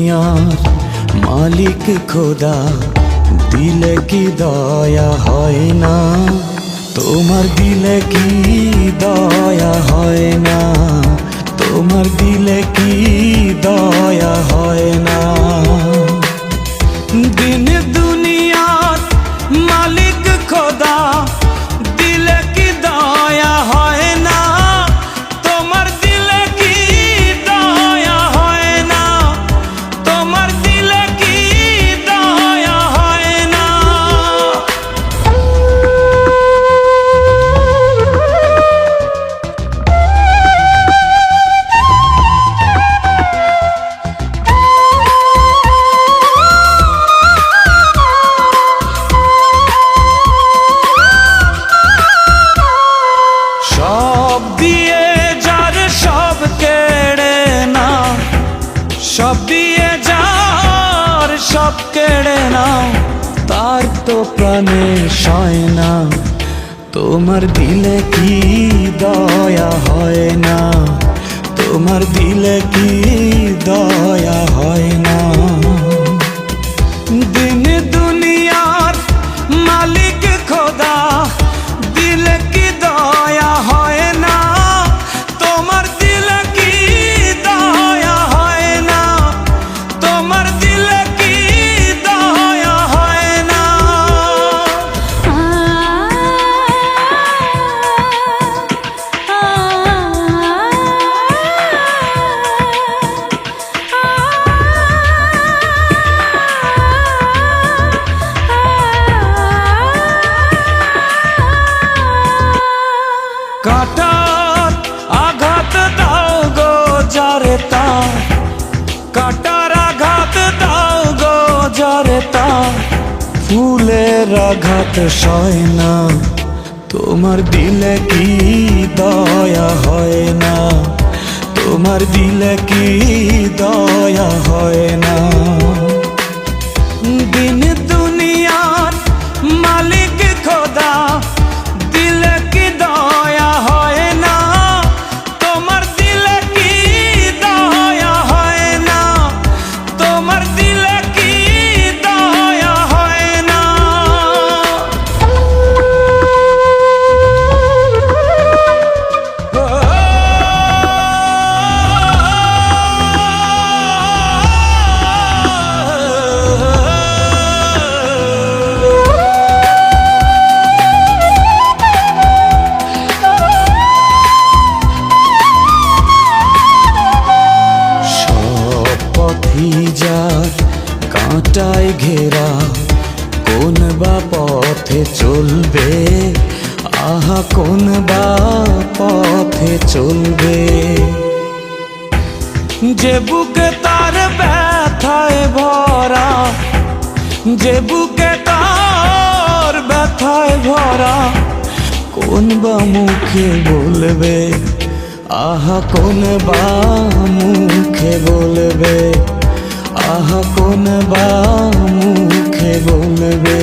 দুনিয়ার মালিক খোদা, দিলে কি দয়া হয় না? তোমার দিলে কি দয়া হয় না? তোমার দিলে কি দয়া হয় না? দিন দুনিয়ার মালিক খোদা, দিলে কি দয়া হয় না? তোমার দিলে কি দয়া হয় না? তোমার দিলে কি দয়া হয় না? সব দিয়ে যার সব কেড়ে নাও, সব দিয়ে যার সব কেড়ে নাও, তার তো প্রাণে সয় না। তোমার দিলে কি দয়া হয় না? তোমার দিলে কি দয়া হয় না? দিন দুনিয়ার মালিক খোদা, দিলে কি দয়া হয় না? তোমার দিলে কি দয়া হয় না? তোমার দিলে কি দয়া হয় না? কাটার আঘাত দাও গো যারে তার, কাটার আঘাত দাও গো যারে তার, ফুলের আঘাত সয় না। তোমার দিলে কি দয়া হয় না? তোমার দিলে কি দয়া হয় না? দিন দুনিয়ার মালিক খোদা, দিলে কি দয়া হয় না? তোমার দিলে কি দয়া হয় না? তোমার দিলে কি দয়া হয় না? যার কাঁটায় ঘেরা, কোন বা পথে চলবে? আহা কোন বা পথে চলবে? যে বুকে তার ব্যথায় ভরা, যে বুকে তার ব্যথায় ভরা, কোন বা মুখে বলবে? আহা কোন বা মুখে বলবে? আহা কোন বা মুখে বলবে?